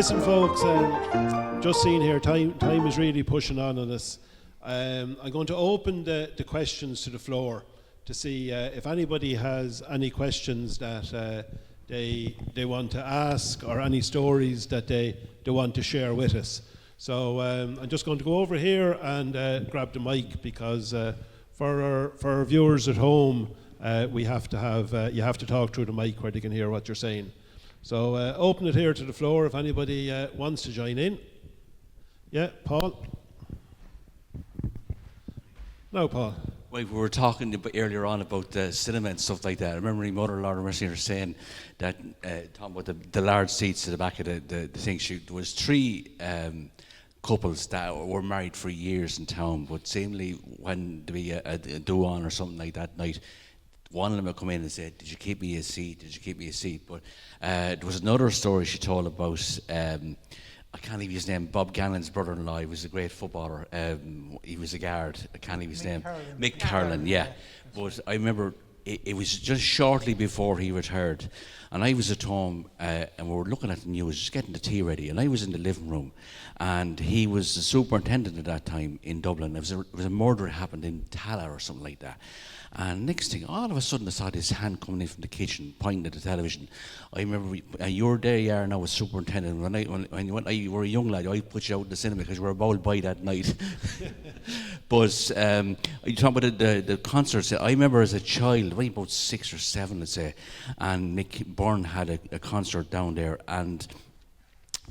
Listen, folks, just seeing here, time is really pushing on us. I'm going to open the questions to the floor to see if anybody has any questions that they want to ask or any stories that they want to share with us. So I'm just going to go over here and grab the mic because for our viewers at home, we have to have you have to talk through the mic where they can hear what you're saying. So open it here to the floor if anybody wants to join in. Yeah, Paul. No, Paul. Well, we were talking earlier on about the cinema and stuff like that. I remember my mother, Laura Mercier, saying that, talking about the large seats at the back of the thing, there was three couples that were married for years in town, but seemingly when there be a do-on or something like that night, one of them would come in and say, "Did you keep me a seat? Did you keep me a seat?" But there was another story she told about, I can't leave his name, Bob Gannon's brother-in-law. He was a great footballer. He was a guard. I can't leave his name. Mick Carlin, yeah. But I remember it was just shortly before he retired. And I was at home and we were looking at the news, just getting the tea ready. And I was in the living room. And he was the superintendent at that time in Dublin. It was a murder that happened in Tala or something like that. And next thing, all of a sudden I saw this hand coming in from the kitchen, pointing at the television. I remember, you were there, you are now as superintendent. When you were a young lad, I put you out in the cinema because you were bowled by that night. But you talk about the concerts. I remember as a child, maybe about 6 or 7, let's say, and Mick Byrne had a concert down there, and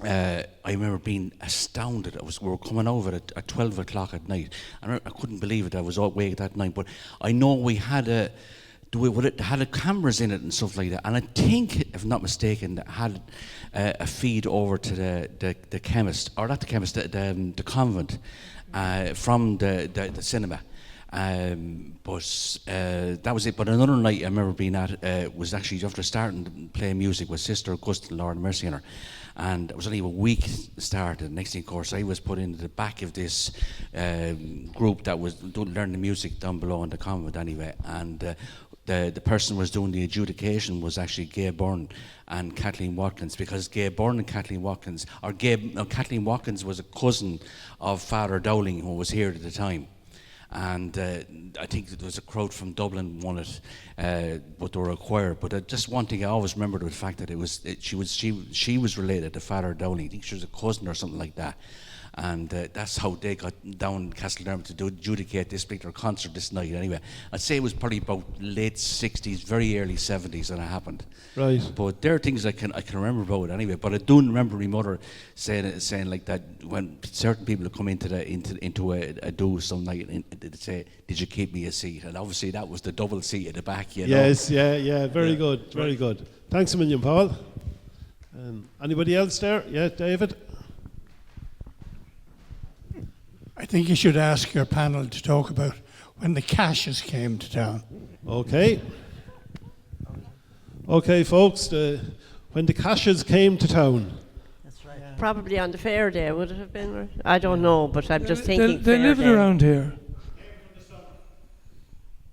I remember being astounded. We were coming over at 12 o'clock at night, and I couldn't believe it. I was awake that night, but I know we had cameras in it and stuff like that. And I think, if I'm not mistaken, it had a feed over to the chemist, or not the chemist, the convent from the cinema. But that was it. But another night I remember being at was actually after starting to play music with Sister Augusta, Lord Mercy on her. And it was only a week started. The next thing, of course, I was put into the back of this group that was learning the music down below in the convent anyway. And the person who was doing the adjudication was actually Gay Byrne and Kathleen Watkins, because Gay Byrne and Kathleen Watkins, Kathleen Watkins was a cousin of Father Dowling, who was here at the time. And I think there was a crowd from Dublin won it, but they were acquired. But just one thing I always remembered was the fact that she was related to Father Dowling. I think she was a cousin or something like that. And that's how they got down Castledermot to adjudicate this particular concert this night. Anyway, I'd say it was probably about late 60s, very early 70s when it happened. Right. But there are things I can remember about it anyway. But I do remember my mother saying like that when certain people would come into a do some night and they'd say, "Did you keep me a seat?" And obviously that was the double seat at the back. You know? Yes, yeah, very good, very good. Thanks a million, Paul. Anybody else there? Yeah, David. I think you should ask your panel to talk about when the Cashes came to town. Okay. Okay, folks, when the Cashes came to town. That's right. Yeah. Probably on the fair day, would it have been? I don't know, but I'm just thinking they lived around here.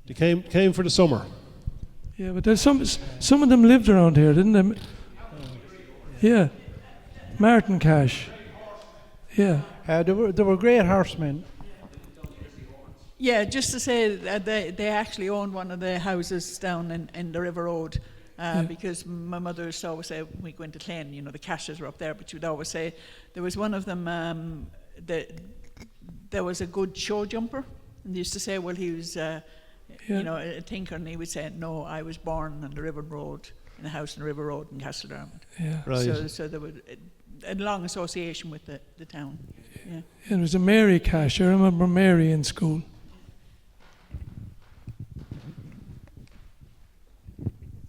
They came for the summer. Yeah, but there's some of them lived around here, didn't they? Yeah. Martin Cash. Yeah. They were great horsemen. Yeah, just to say that they actually owned one of the houses down in the River Road, because my mother used to always say when we go into Clane, the Cashes were up there, but she would always say there was one of them that there was a good show jumper, and they used to say, well, he was a tinker, and he would say, no, I was born on the River Road, in a house on the River Road in Castledermot. Yeah. Right. So there was a long association with the town. Yeah. It was a Mary Cash. I remember Mary in school.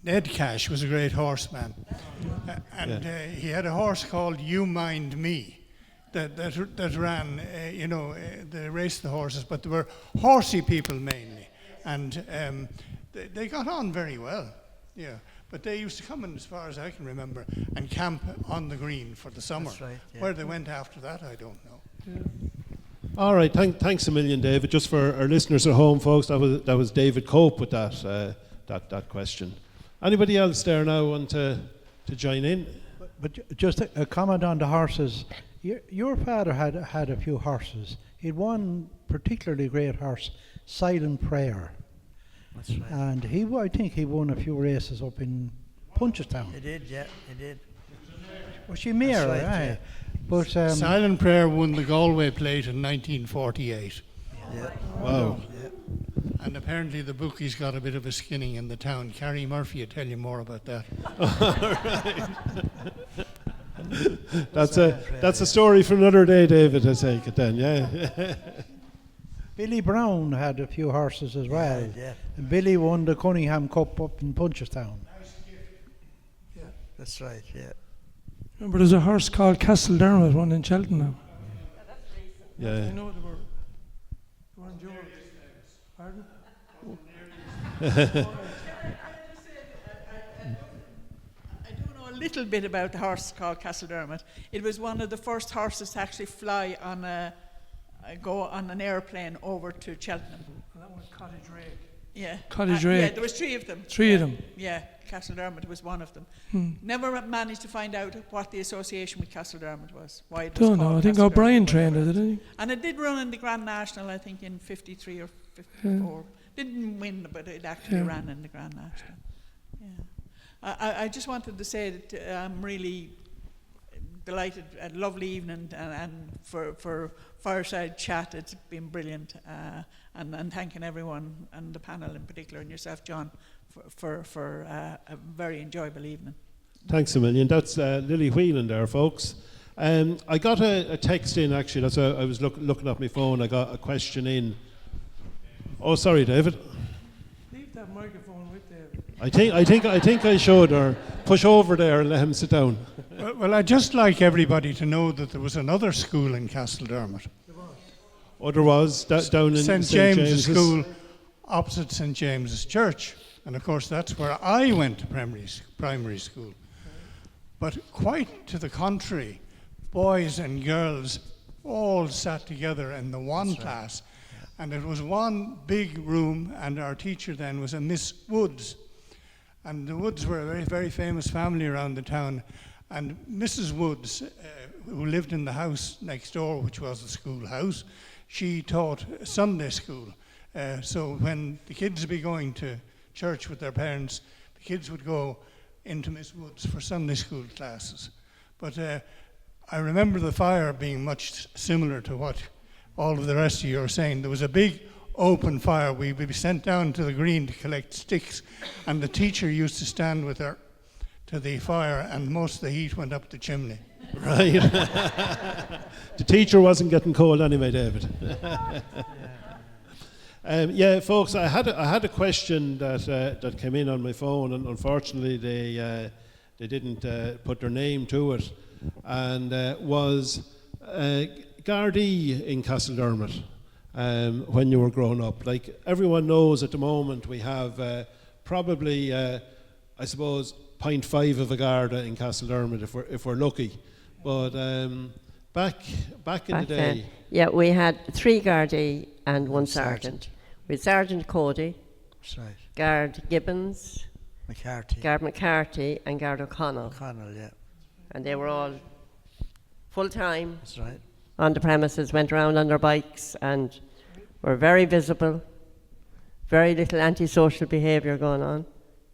Ned Cash was a great horseman, and he had a horse called You Mind Me that ran, they raced the horses, but they were horsey people mainly, and they got on very well, yeah. But they used to come in, as far as I can remember, and camp on the green for the summer. That's right, yeah. Where they went after that, I don't know. Yeah. All right, thanks a million, David. Just for our listeners at home, folks, that was David Cope with that question. Anybody else there now want to join in? But just a comment on the horses. Your father had a few horses. He had one particularly great horse, Silent Prayer. That's right. And I think he won a few races up in Punchestown. He did, yeah, he did. Was she mare? That's right, Aye. yeah. But Silent Prayer won the Galway Plate in 1948. Yeah. Wow. Yeah. And apparently the bookies got a bit of a skinning in the town. Carrie Murphy will tell you more about that. That's a story for another day, David, I take it then, yeah. Billy Brown had a few horses as well. Yeah. And Billy won the Cunningham Cup up in Punchestown. That's right, yeah. Remember, there's a horse called Castledermot, one in Cheltenham. Yeah. I know they weren't yours. Pardon? I do know a little bit about the horse called Castledermot. It was one of the first horses to actually fly on go on an airplane over to Cheltenham. And that was Cottage Rake. Yeah. Cottage Yeah, Rake. there was three of them. Three of them. Yeah, Castledermot was one of them. Never managed to find out what the association with Castledermot was. Why it was Don't know. called I think Castledermot, O'Brien whatever trained it, it is. didn't he? And it did run in the Grand National, I think, in 53 or 54. Didn't win, but it actually ran in the Grand National. Yeah. I just wanted to say that I'm really delighted. A lovely evening, and for fireside chat, it's been brilliant. And thanking everyone, and the panel in particular, and yourself, John, for a very enjoyable evening. Thanks a million. That's Lily Whelan there, folks. I got a text in, actually. That's I was looking at my phone. I got a question in. Oh, sorry, David. Leave that microphone with David. I think I should, or push over there and let him sit down. Well, I'd just like everybody to know that there was another school in Castledermot. Oh, there was down in St. James's School, opposite St. James's Church. And of course, that's where I went to primary school. But quite to the contrary, boys and girls all sat together in the one class. And it was one big room, and our teacher then was a Miss Woods. And the Woods were a very, very famous family around the town. And Mrs. Woods, who lived in the house next door, which was the schoolhouse, she taught Sunday school. So when the kids would be going to church with their parents, the kids would go into Miss Woods for Sunday school classes. But I remember the fire being much similar to what all of the rest of you are saying. There was a big open fire. We would be sent down to the green to collect sticks, and the teacher used to stand with her to the fire, and most of the heat went up the chimney. Right. The teacher wasn't getting cold anyway, David. Yeah, folks, I had a question that came in on my phone, and unfortunately they didn't put their name to it, and was Gardaí in Castledermot when you were growing up. Like everyone knows at the moment, we have probably, I suppose, 0.5 of a Garda in Castledermot if we're lucky. But back in the day, yeah, we had 3 Gardaí and 1 sergeant. We had Sergeant Cody, That's right. Guard Gibbons, McCarthy. Guard McCarthy, and Guard O'Connell. O'Connell, yeah. And they were all full time That's right. on the premises, went around on their bikes, and were very visible. Very little antisocial behaviour going on.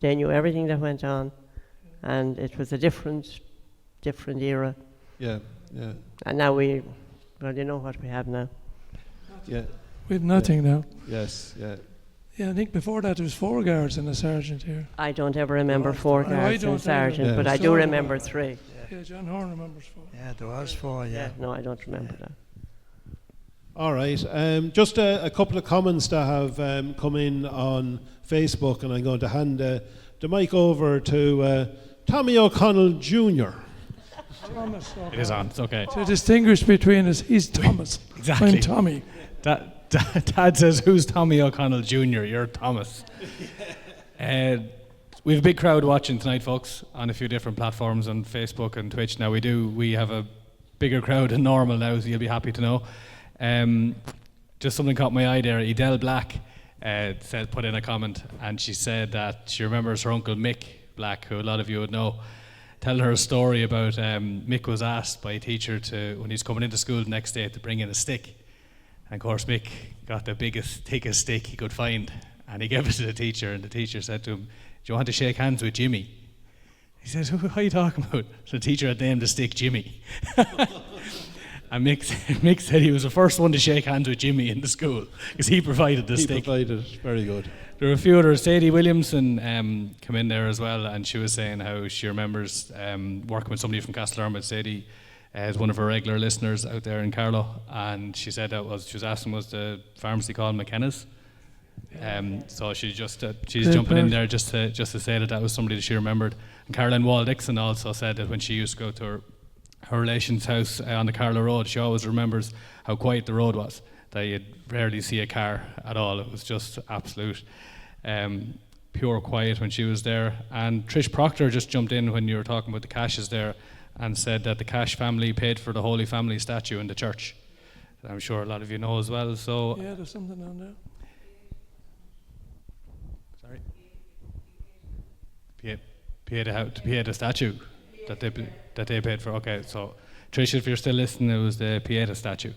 They knew everything that went on, and it was a different era. yeah. And now you know what we have now. Yeah. We have nothing now. Yes, yeah. Yeah, I think before that there was 4 guards and a sergeant here. I don't ever remember 4 I guards don't and sergeant, either. but Yeah. I do Sure. remember 3. Yeah, John Horn remembers 4. Yeah, there was 4, yeah. No, I don't remember that. All right. Just a couple of comments that have come in on Facebook, and I'm going to hand the mic over to Tommy O'Connell Jr. Thomas. It is on, it's okay. To distinguish between us, he's Thomas. Exactly. I'm Tommy. Dad says, who's Tommy O'Connell Jr.? You're Thomas. We have a big crowd watching tonight, folks, on a few different platforms on Facebook and Twitch. Now we have a bigger crowd than normal now, so you'll be happy to know. Just something caught my eye there. Edel Black put in a comment, and she said that she remembers her uncle Mick Black, who a lot of you would know. telling her a story about Mick was asked by a teacher to, when he's coming into school the next day, to bring in a stick. And of course Mick got the biggest, thickest stick he could find, and he gave it to the teacher, and the teacher said to him, "Do you want to shake hands with Jimmy?" He says, "What are you talking about?" So the teacher had named the stick Jimmy. And Mick said he was the first one to shake hands with Jimmy in the school, because he provided the stick. He provided it, very good. There were a few others. Sadie Williamson come in there as well, and she was saying how she remembers working with somebody from Castledermot. Sadie is one of her regular listeners out there in Carlow, and she said she was asking, was the pharmacy called McKenna's? So she's jumping in there just to say that was somebody that she remembered. And Caroline Wall Dixon also said that when she used to go to her relation's house on the Carlow Road, she always remembers how quiet the road was, that you'd rarely see a car at all. It was just absolute pure quiet when she was there. And Trish Proctor just jumped in when you were talking about the Cashes there, and said that the Cash family paid for the Holy Family statue in the church. I'm sure a lot of you know as well. So Yeah, there's something on there. sorry, Pay the statue that they paid for. Okay, so Trish, if you're still listening, it was the Pieta statue,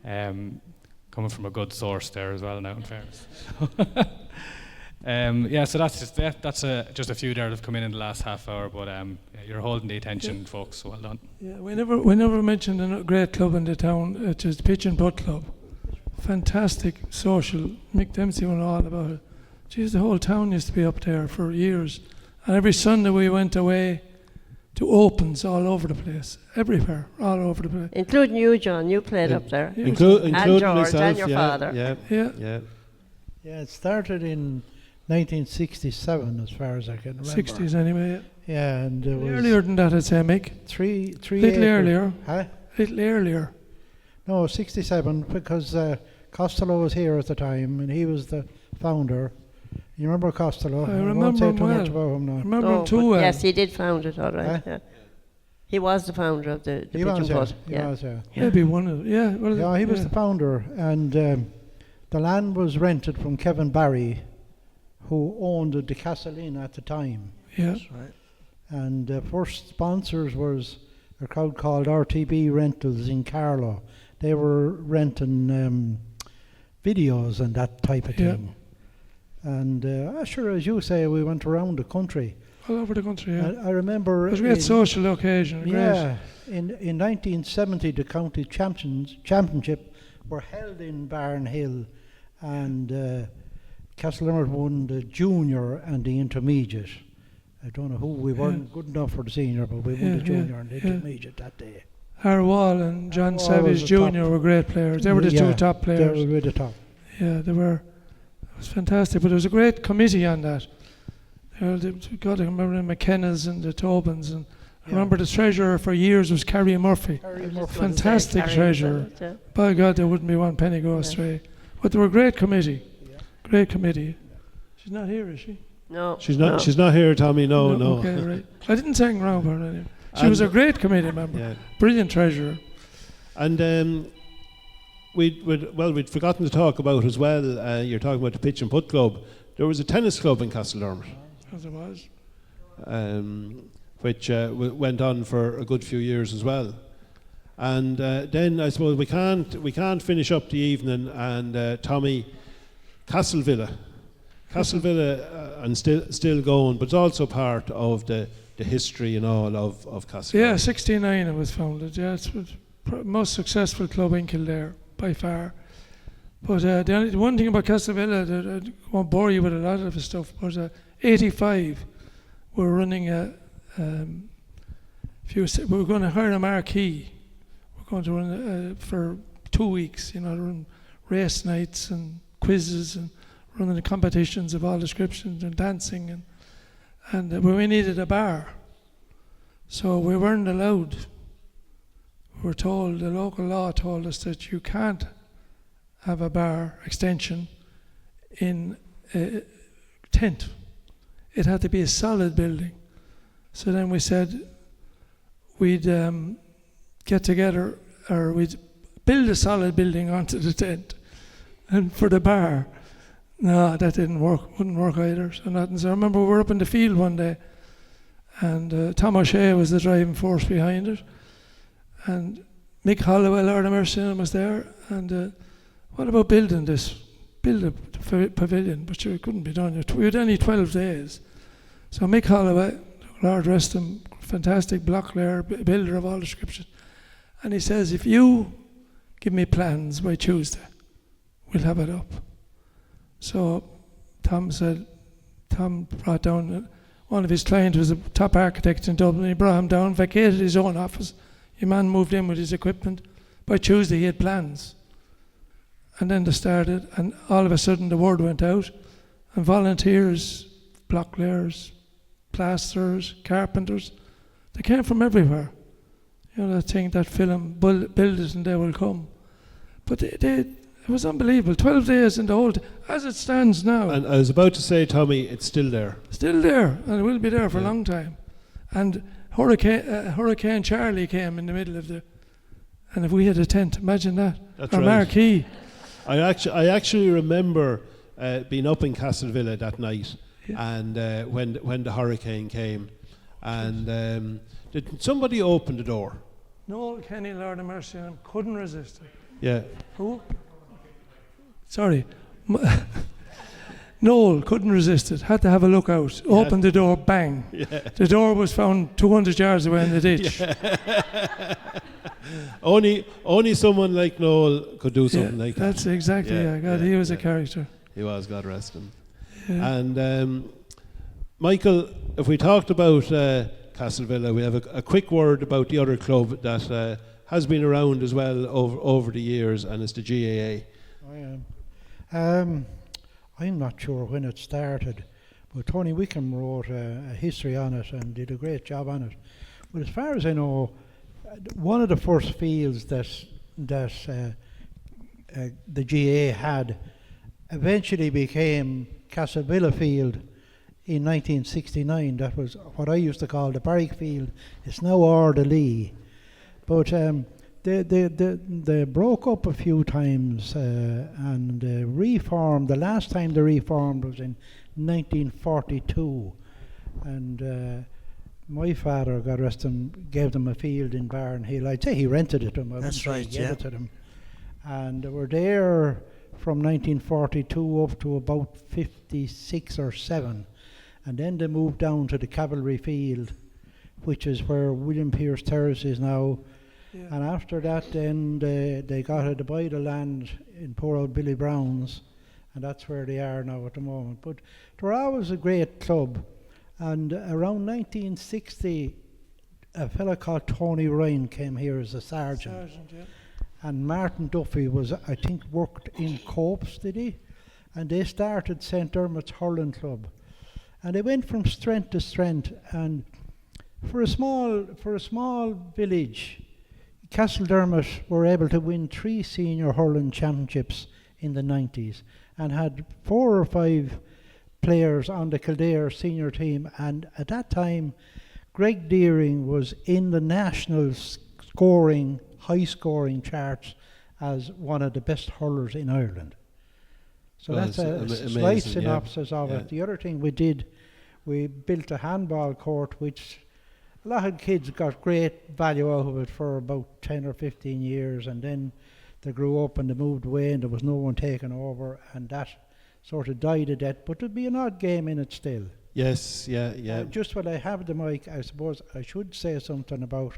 coming from a good source there as well. Now, in fairness. So that's just a few there that have come in the last half hour. But you're holding the attention, folks. So well done. Yeah, we never mentioned a great club in the town, which is the Pitch and Putt Club. Fantastic social. Mick Dempsey went all about it. Geez, the whole town used to be up there for years. And every Sunday we went away to opens all over the place, everywhere, all over the place. Including you, John. You played up there. Including and George myself, and your father. Yeah. Yeah, it started in 1967, as far as I can remember. 60s anyway. Yeah, and it was Earlier than that, I'd say, Mick. three Little earlier. Huh? Little earlier. No, 67, because Costello was here at the time, and he was the founder. You remember Costello? I won't remember say him too much well. about him now. Remember him too well. Yes, he did found it, all right. Huh? Yeah. He was the founder of the He Pitch was, and yeah. Putt. He was, yeah. Maybe one of well, Yeah, he was the founder, and the land was rented from Kevin Barry, who owned the Castledermot at the time. Yeah. That's right. And the first sponsors was a crowd called RTB Rentals in Carlow. They were renting videos and that type of Yeah. thing. And sure, as you say, we went around the country. All over the country, yeah. I remember... It was a great social occasion. Yeah, in 1970 the county championship were held in Barnhill, and Castledermot won the junior and the intermediate. I don't know who, we weren't good enough for the senior, but we won the junior and the intermediate that day. Harry Wall and John Wall Savage was Jr. the top. were great players. They were the two top They players. were the top. Yeah, they were. It was fantastic. But there was a great committee on that. God, I remember the McKenna's and the Tobins. And I remember the treasurer for years was Carrie Murphy. Fantastic treasurer. By God, there wouldn't be one penny go astray. But they were a great committee. Great committee. She's not here, is she? No. She's not here, Tommy. No. Okay, right. I didn't say anything wrong about her anyway. She was a great committee member. Yeah. Brilliant treasurer. And we'd forgotten to talk about as well. You're talking about the Pitch and Putt Club. There was a tennis club in Castledermot, As it was. which went on for a good few years as well. And then I suppose we can't finish up the evening. And Tommy, Castlevilla, and still going, but it's also part of the history and all of Castlevilla. Yeah, 69 it was founded. Yeah, it's the most successful club in Kildare by far. But the one thing about Castlevilla, that I won't bore you with a lot of the stuff, but 85 we're running we're going to hire a marquee. We're going to run for 2 weeks, run race nights and quizzes and running the competitions of all descriptions and dancing and we needed a bar. So we weren't allowed. We were told, the local law told us that you can't have a bar extension in a tent. It had to be a solid building. So then we said we'd get together, or we'd build a solid building onto the tent. And for the bar, no, that didn't work, wouldn't work either. So I remember we were up in the field one day, And Tom O'Shea was the driving force behind it. And Mick Holloway, Lord of mercy, was there. And what about building this? Build a pavilion, but sure, it couldn't be done. We had only 12 days. So Mick Holloway, Lord rest him, fantastic bricklayer, builder of all description. And he says, if you give me plans by Tuesday, we'll have it up. So Tom brought down, one of his clients was a top architect in Dublin. He brought him down, vacated his own office. Your man moved in with his equipment. By Tuesday he had plans. And then they started, and all of a sudden the word went out, and volunteers, blocklayers, plasterers, carpenters, they came from everywhere. You know, that film, build it and they will come. But it was unbelievable. 12 days in the whole, as it stands now. And I was about to say, Tommy, it's still there. Still there, and it will be there for a long time. And Hurricane Charlie came in the middle of and if we had a tent, imagine that. That's or right. marquee. I actually remember being up in Castlevilla that night, and when the hurricane came, and did somebody open the door? Noel Kenny, Lord of mercy, on him, couldn't resist it. Yeah. Who? Sorry. Noel couldn't resist it, had to have a look out, opened the door, bang. Yeah. The door was found 200 yards away in the ditch. Only someone like Noel could do something like that. That's exactly, God, he was a character. He was, God rest him. Yeah. And Michael, if we talked about Castlevilla, we have a quick word about the other club that has been around as well over the years, and it's the GAA. I'm not sure when it started, but Tony Wickham wrote a history on it and did a great job on it. But as far as I know, one of the first fields that the GAA had eventually became Castlevilla Field in 1969. That was what I used to call the Barrack Field. It's now Ardee. But they broke up a few times and reformed. The last time they reformed was in 1942. And my father, God rest him, gave them a field in Barnhill. I'd say he rented it to them. That's right, he gave it to them. And they were there from 1942 up to about 56 or 7. And then they moved down to the Cavalry Field, which is where William Pierce Terrace is now. Yeah. And after that, then they got to buy the land in poor old Billy Brown's, and that's where they are now at the moment. But they were always a great club. And around 1960, a fella called Tony Ryan came here as a sergeant. And Martin Duffy was, I think, worked in Copes, did he? And they started St. Dermot's Hurling Club. And they went from strength to strength. And for a small village, Castledermot were able to win 3 senior hurling championships in the 90s and had 4 or 5 players on the Kildare senior team. And at that time, Greg Deering was in the national high scoring charts as one of the best hurlers in Ireland. So that's a slight synopsis of it. The other thing we did, we built a handball court, which a lot of kids got great value out of it for about 10 or 15 years, and then they grew up and they moved away and there was no one taking over, and that sort of died a death. But there'd be an odd game in it still. Yes, yeah. Just while I have the mic, I suppose I should say something about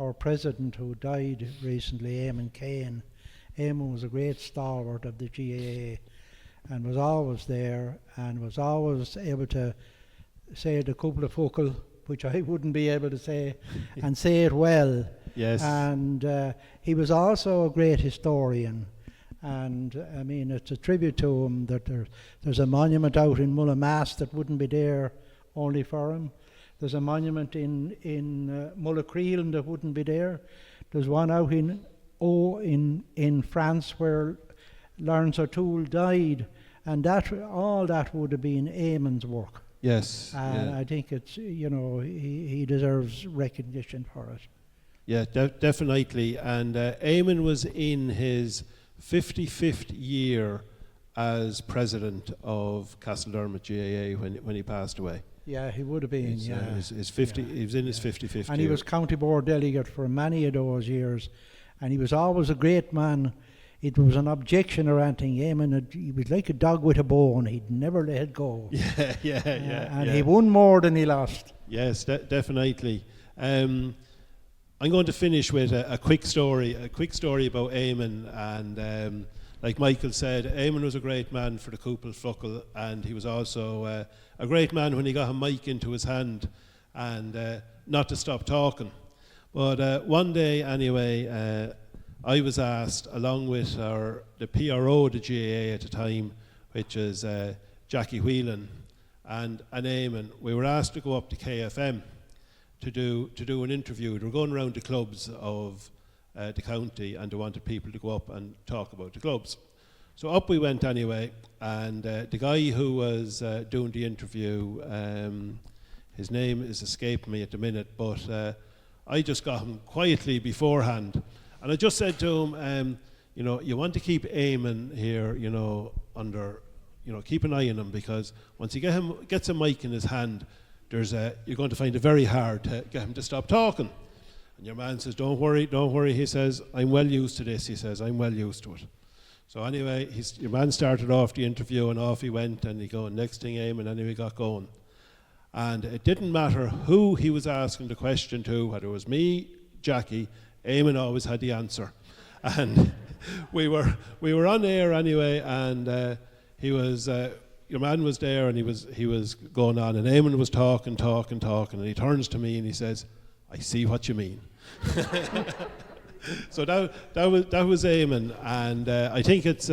our president who died recently, Eamon Kane. Eamon was a great stalwart of the GAA and was always there and was always able to say the couple of focal, which I wouldn't be able to say, and say it well. Yes. And he was also a great historian. And I mean, it's a tribute to him that there's a monument out in Mullaghmast that wouldn't be there only for him. There's a monument in Mullacreelin that wouldn't be there. There's one out in France where Lawrence O'Toole died, and all that would have been Eamon's work. Yes. And I think it's, he deserves recognition for it. Yeah, definitely. And Eamon was in his 55th year as president of Castledermot GAA when he passed away. Yeah, he would have been. His 50. He was in his 55th And he year. was county board delegate for many of those years, and he was always a great man. It was an objection or anything. He was like a dog with a bone. He'd never let it go. Yeah. And he won more than he lost. Yes, definitely. I'm going to finish with a quick story about Eamon. And like Michael said, Eamon was a great man for the Cúpla Focal, and he was also a great man when he got a mic into his hand, and not to stop talking. But one day, anyway, I was asked, along with the PRO of the GAA at the time, which is Jackie Whelan and Eamon, we were asked to go up to KFM to do an interview. They were going around the clubs of the county, and they wanted people to go up and talk about the clubs. So up we went anyway, and the guy who was doing the interview, his name is escaping me at the minute, but I just got him quietly beforehand. And I just said to him, you want to keep Eamon here, keep an eye on him, because once he gets a mic in his hand, you're going to find it very hard to get him to stop talking. And your man says, don't worry, he says, I'm well used to this, he says, I'm well used to it. So anyway, your man started off the interview, and off he went, and he go, next thing Eamon, anyway, got going. And it didn't matter who he was asking the question to, whether it was me, Jackie, Eamon always had the answer. And we were on air anyway, and your man was there, and he was going on, and Eamon was talking, and he turns to me and he says, I see what you mean. So that was Eamon, and I think it's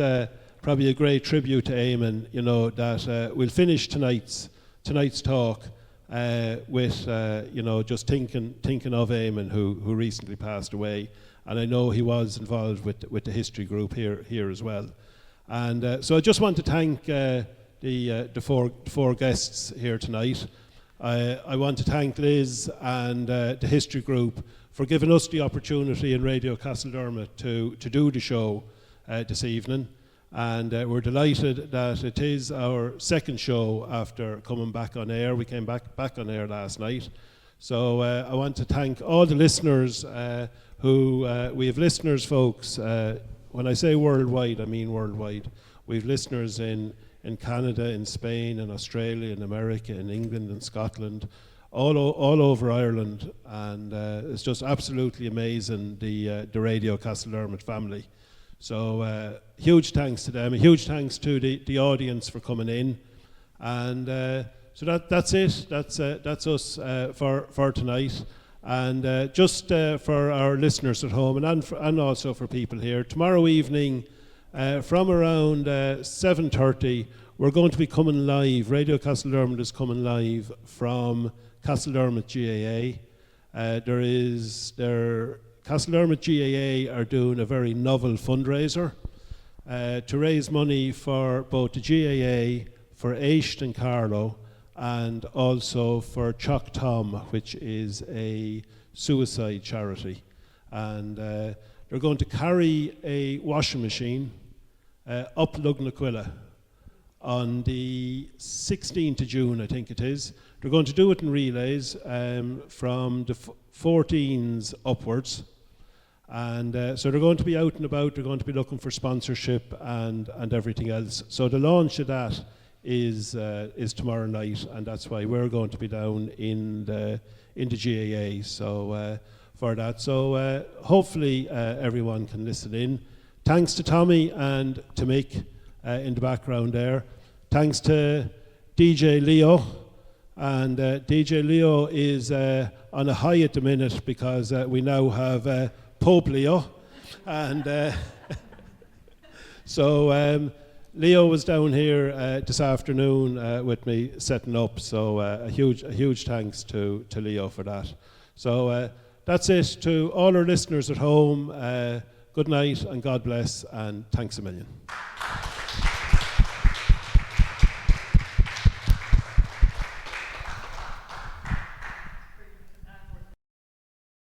probably a great tribute to Eamon, that we'll finish tonight's talk with just thinking of Eamon, who recently passed away, and I know he was involved with the history group here as well. And so I just want to thank the four guests here tonight. I want to thank Liz and the history group for giving us the opportunity in Radio Castledermot to do the show this evening. And we're delighted that it is our second show after coming back on air. We came back on air last night. So I want to thank all the listeners we have listeners, folks. When I say worldwide, I mean worldwide. We have listeners in Canada, in Spain, in Australia, in America, in England, in Scotland, all over Ireland. And it's just absolutely amazing, the Radio Castledermot family. So huge thanks to them, a huge thanks to the audience for coming in, and so that's it. That's us for tonight, and just for our listeners at home, and also for people here. Tomorrow evening, from around 7:30, we're going to be coming live. Radio Castledermot is coming live from Castledermot GAA. Castledermot GAA are doing a very novel fundraiser to raise money for both the GAA, for Aisht and Carlo, and also for Choc Tom, which is a suicide charity. And they're going to carry a washing machine up Lugnaquilla on the 16th of June, I think it is. They're going to do it in relays from the 14s upwards. And so they're going to be out and about, they're going to be looking for sponsorship and everything else. So the launch of that is tomorrow night, and that's why we're going to be down in the GAA for that. So hopefully everyone can listen in. Thanks to Tommy and to Mick in the background there. Thanks to DJ Leo. And DJ Leo is on a high at the minute because we now have Pope Leo, and so Leo was down here this afternoon with me setting up. So a huge thanks to Leo for that. So that's it. To all our listeners at home, good night and God bless, and thanks a million.